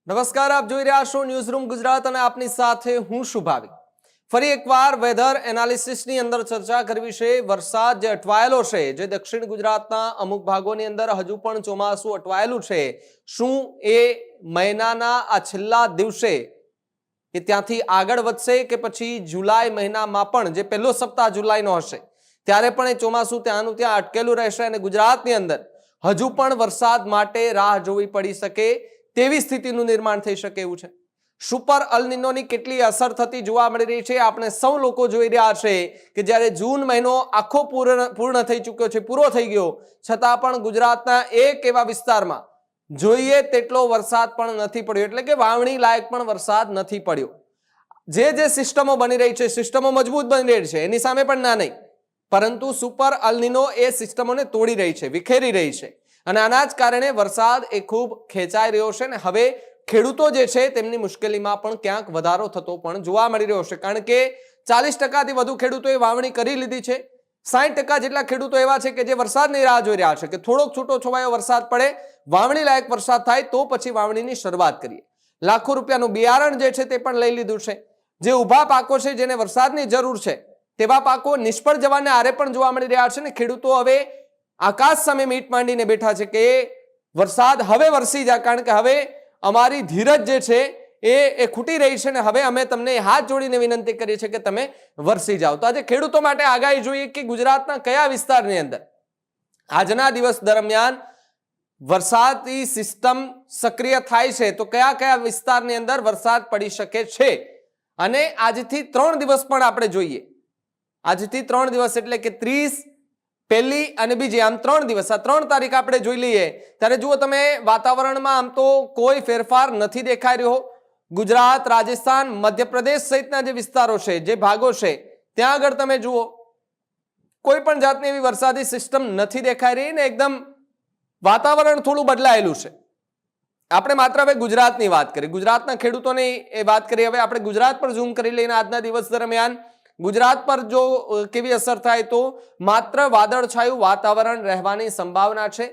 નમસ્કાર, આપ જોઈ રહ્યા છો ન્યૂઝ રૂમ ગુજરાત અને આપની સાથે હું શુભાવી. ફરી એકવાર વેધર એનાલિસિસની અંદર ચર્ચા કરવી છે. વરસાદ જે અટવાયેલો છે, જે દક્ષિણ ગુજરાતના અમુક ભાગોની અંદર હજુ પણ ચોમાસું અટવાયેલું છે, શું એ મહિનાના આ છેલ્લા દિવસે કે ત્યાંથી આગળ વધશે કે પછી જુલાઈ મહિનામાં પણ જે પહેલો સપ્તાહ જુલાઈનો હશે ત્યારે પણ એ ચોમાસું ત્યાંનું ત્યાં અટકેલું રહેશે અને ગુજરાતની અંદર હજુ પણ વરસાદ માટે રાહ જોવી પડી શકે તેવી સ્થિતિનું નિર્માણ થઈ શકે એવું છે. સુપર અલ નિનોની કેટલી અસર થતી જોવા મળી રહી છે. આપણે સૌ લોકો જોઈ રહ્યા છે કે જ્યારે જૂન મહિનો આખો પૂર્ણ થઈ ચૂક્યો છે, પૂરો થઈ ગયો, છતાં પણ ગુજરાતના એક એવા વિસ્તારમાં જોઈએ તેટલો વરસાદ પણ નથી પડ્યો, એટલે કે વાવણી લાયક પણ વરસાદ નથી પડ્યો. જે સિસ્ટમો બની રહી છે, સિસ્ટમો મજબૂત બની રહી છે, એની સામે પણ ના નહીં, પરંતુ સુપર અલ નિનો એ સિસ્ટમોને તોડી રહી છે, વિખેરી રહી છે અને આના જ કારણે વરસાદ એ ખૂબ ખેંચાઈ રહ્યો છે અને હવે ખેડૂતો જે છે તેમની મુશ્કેલીમાં પણ ક્યાંક વધારો થતો પણ જોવા મળી રહ્યો છે. કારણ કે 40%થી વધુ ખેડૂતોએ વાવણી કરી લીધી છે. 60% જેટલા ખેડૂતો એવા છે કે જે વરસાદની રાહ જોઈ રહ્યા છે કે થોડોક છૂટો છવાયો વરસાદ પડે, વાવણી લાયક વરસાદ થાય તો પછી વાવણીની શરૂઆત કરીએ. લાખો રૂપિયાનું બિયારણ જે છે તે પણ લઈ લીધું છે. જે ઊભા પાકો છે, જેને વરસાદની જરૂર છે, તેવા પાકો નિષ્ફળ જવાને આરે પણ જોવા મળી રહ્યા છે ને ખેડૂતો હવે આકાશ સામે મીટ માંડીને બેઠા છે કે વરસાદ હવે વરસી જાય, કારણ કે હવે અમારી ધીરજ જે છે એ ખૂટી રહી છે ને હવે અમે તમને હાથ જોડીને વિનંતી કરીએ છીએ કે તમે વરસી જાઓ. તો આજે ખેડૂતો માટે આગાહી જોઈએ કે ગુજરાતના કયા વિસ્તારની અંદર આજના દિવસ દરમિયાન વરસાદી સિસ્ટમ સક્રિય થાય છે, તો કયા કયા વિસ્તારની અંદર વરસાદ પડી શકે છે. અને આજથી 3 દિવસ પણ આપણે જોઈએ. આજથી 3 દિવસ એટલે કે 30, પહેલી અને બીજી, આમ 3 દિવસ, આ 3 તારીખ આપણે જોઈ લઈએ ત્યારે જુઓ તમે વાતાવરણમાં આમ તો કોઈ ફેરફાર નથી દેખાઈ રહ્યો. ગુજરાત, રાજસ્થાન, મધ્યપ્રદેશ સહિતના જે વિસ્તારો છે, જે ભાગો છે, ત્યાં આગળ તમે જુઓ કોઈ પણ જાતની એવી વરસાદી સિસ્ટમ નથી દેખાઈ રહી ને એકદમ વાતાવરણ થોડું બદલાયેલું છે. આપણે માત્ર હવે ગુજરાતની વાત કરીએ, ગુજરાતના ખેડૂતોની એ વાત કરીએ. હવે આપણે ગુજરાત પર ઝૂમ કરી લઈને આજના દિવસ દરમિયાન ગુજરાત પર જો કેવી અસર થાય તો માત્ર વાદળછાયું વાતાવરણ રહેવાની સંભાવના છે.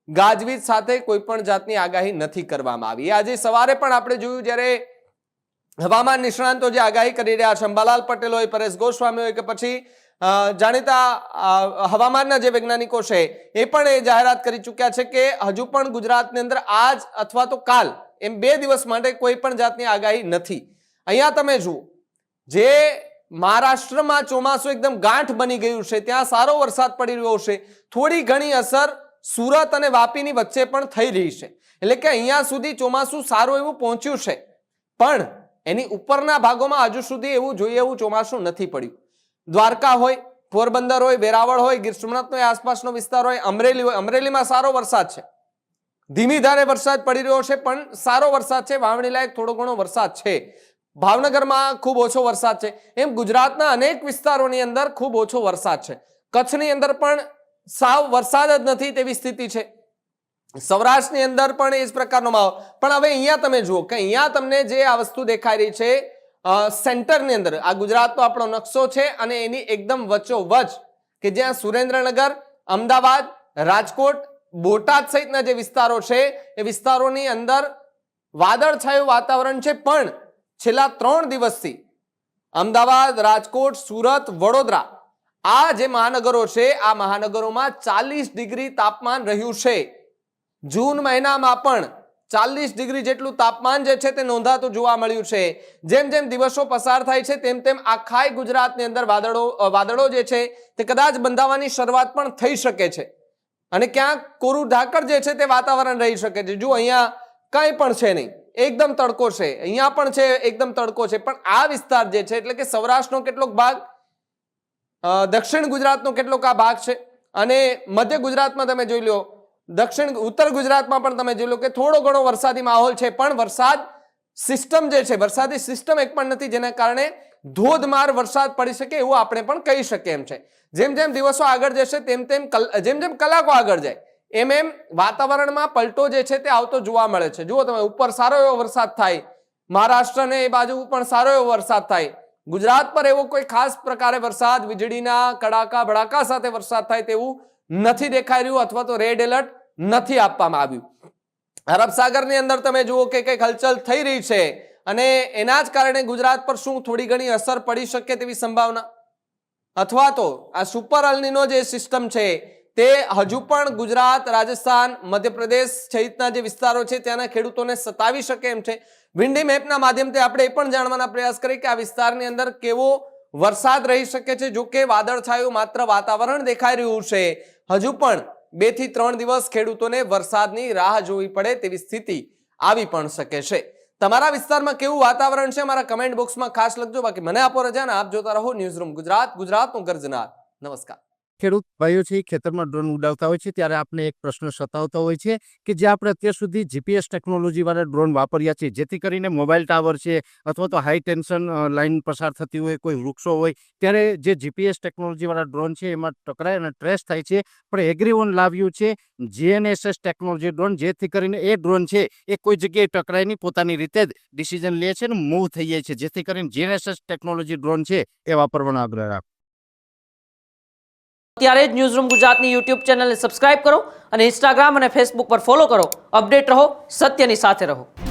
ગાજવીજ સાથે કોઈ પણ જાતની આગાહી નથી કરવામાં આવી. આજે સવારે પણ આપણે જોયું જ્યારે હવામાન નિષ્ણાંતો જે આગાહી કરી રહ્યા છે, અંબાલાલ પટેલ હોય, પરેશ ગોસ્વામી હોય કે પછી જાણીતા હવામાનના જે વૈજ્ઞાનિકો છે એ પણ એ જાહેરાત કરી ચૂક્યા છે કે હજુ પણ ગુજરાતની અંદર આજ અથવા તો કાલ એમ 2 દિવસ માટે કોઈ પણ જાતની આગાહી નથી. અહીંયા તમે જુઓ, જે મહારાષ્ટ્રમાં ચોમાસું એકદમ ગાંઠ બની ગયું છે, ત્યાં સારો વરસાદ પડી રહ્યો છે. થોડી ઘણી અસર સુરત અને વાપીની વચ્ચે પણ થઈ રહી છે, એટલે કે અહીંયા સુધી ચોમાસું સારું એવું પહોંચ્યું છે, પણ એની ઉપરના ભાગોમાં હજુ સુધી એવું જોઈએ એવું ચોમાસું નથી પડ્યું. દ્વારકા હોય, પોરબંદર હોય, વેરાવળ હોય, ગીર સોમનાથનો આસપાસનો વિસ્તાર હોય, અમરેલી હોય, અમરેલીમાં સારો વરસાદ છે, ધીમી ધારે વરસાદ પડી રહ્યો છે પણ સારો વરસાદ છે, વાવણી લાયક થોડો ઘણો વરસાદ છે. ભાવનગરમાં ખૂબ ઓછો વરસાદ છે. એમ ગુજરાતના અનેક વિસ્તારોની અંદર ખૂબ ઓછો વરસાદ છે. કચ્છની અંદર પણ સાવ વરસાદ જ નથી તેવી સ્થિતિ છે. સૌરાષ્ટ્રની અંદર પણ એ જ પ્રકારનો માહોલ. પણ હવે અહીંયા તમે જુઓ કે અહીંયા તમને જે આ વસ્તુ દેખાઈ રહી છે, સેન્ટરની અંદર આ ગુજરાતનો આપણો નકશો છે અને એની એકદમ વચ્ચોવચ કે જ્યાં સુરેન્દ્રનગર, અમદાવાદ, રાજકોટ, બોટાદ સહિતના જે વિસ્તારો છે એ વિસ્તારોની અંદર વાદળછાયું વાતાવરણ છે. પણ છેલ્લા 3 દિવસથી અમદાવાદ, રાજકોટ, સુરત, વડોદરા આ જે મહાનગરો છે, આ મહાનગરોમાં 40 ડિગ્રી તાપમાન રહ્યું છે. જૂન મહિનામાં પણ 40 ડિગ્રી જેટલું તાપમાન જે છે તે નોંધાતું જોવા મળ્યું છે. જેમ જેમ દિવસો પસાર થાય છે તેમ તેમ આખા ગુજરાતની અંદર વાદળો જે છે તે કદાચ બંધાવાની શરૂઆત પણ થઈ શકે છે અને ક્યાંક કોરું ઢાકર જે છે તે વાતાવરણ રહી શકે છે. જો અહીંયા કંઈ પણ છે નહીં, એકદમ તડકો છે, અહીંયા પણ છે એકદમ તડકો છે, પણ આ વિસ્તાર જે છે એટલે કે સૌરાષ્ટ્રનો કેટલોક ભાગ, દક્ષિણ ગુજરાતનો કેટલોક આ ભાગ છે અને મધ્ય ગુજરાતમાં તમે જોઈ લો, ઉત્તર ગુજરાતમાં પણ તમે જોઈ લો કે થોડો ઘણો વરસાદી માહોલ છે, પણ વરસાદ સિસ્ટમ જે છે, વરસાદી સિસ્ટમ એક પણ નથી જેના કારણે ધોધમાર વરસાદ પડી શકે એવું આપણે પણ કહી શકીએ એમ છે. જેમ જેમ દિવસો આગળ જશે જેમ જેમ કલાકો આગળ જાય એમ વાતાવરણમાં પલટો જે છે તે આવતો જોવા મળે છે. જુઓ તમે, ઉપર સારો એવો વરસાદ થાય, મહારાષ્ટ્ર ને એ બાજુ પણ સારો એવો વરસાદ થાય, ગુજરાત પર એવો કોઈ ખાસ પ્રકારે વરસાદ, વીજળીના કડાકા ભડાકા સાથે વરસાદ થાય તેવું નથી દેખાઈ રહ્યું અથવા તો રેડ એલર્ટ નથી આપવામાં આવ્યું. અરબ સાગરની અંદર તમે જુઓ કે કંઈક હલચલ થઈ રહી છે અને એના જ કારણે ગુજરાત પર શું થોડી ઘણી અસર પડી શકે તેવી સંભાવના, અથવા તો આ સુપર અલ્નીનો જે સિસ્ટમ છે તે હજુ પણ ગુજરાત, રાજસ્થાન, મધ્યપ્રદેશ સહિતના જે વિસ્તારો છે ત્યાંના ખેડૂતોને સતાવી શકે એમ છે. વિન્ડી મેપના માધ્યમથી આપણે એ પણ જાણવાના પ્રયાસ કરીએ કે આ વિસ્તારની અંદર કેવો વરસાદ રહી શકે છે. જો કે વાદળછાયું માત્ર વાતાવરણ દેખાઈ રહ્યું છે, હજુ પણ 2 થી 3 દિવસ ખેડૂતોને વરસાદની રાહ જોવી પડે તેવી સ્થિતિ આવી પણ શકે છે. તમારા વિસ્તારમાં કેવું વાતાવરણ છે મારા કમેન્ટ બોક્સમાં ખાસ લખજો. બાકી મને આપો રજા ને આપ જોતા રહો ન્યૂઝરૂમ ગુજરાત, ગુજરાતનું ગર્જનાર. નમસ્કાર. ખેડૂત ભાઈઓ છે ખેતરમાં ડ્રોન ઉડાવતા હોય છે ત્યારે આપણે એક પ્રશ્ન સતાવતો હોય છે કે જે આપણે અત્યાર સુધી જીપીએસ ટેકનોલોજીવાળા ડ્રોન વાપર્યા છે, જેથી કરીને મોબાઈલ ટાવર છે અથવા તો હાઈ ટેન્શન લાઇન પસાર થતી હોય, કોઈ વૃક્ષો હોય, ત્યારે જે જીપીએસ ટેકનોલોજીવાળા ડ્રોન છે એમાં ટકરાય અને ટ્રેસ થાય છે. પણ એગ્રીઓન લાવ્યું છે જીએનએસએસ ટેકનોલોજી ડ્રોન, જેથી કરીને એ ડ્રોન છે એ કોઈ જગ્યાએ ટકરાય નહીં, પોતાની રીતે જ ડિસિઝન લે છે અને મૂવ થઈ જાય છે, જેથી કરીને જીએનએસએસ ટેકનોલોજી ડ્રોન છે એ વાપરવાનો આગ્રહ રાખો. અત્યારે જ ન્યૂઝરૂમ ગુજરાતની યુટ્યુબ ચેનલને સબસ્ક્રાઇબ કરો અને ઇન્સ્ટાગ્રામ અને ફેસબુક પર ફોલો કરો. અપડેટ રહો, સત્યની સાથે રહો.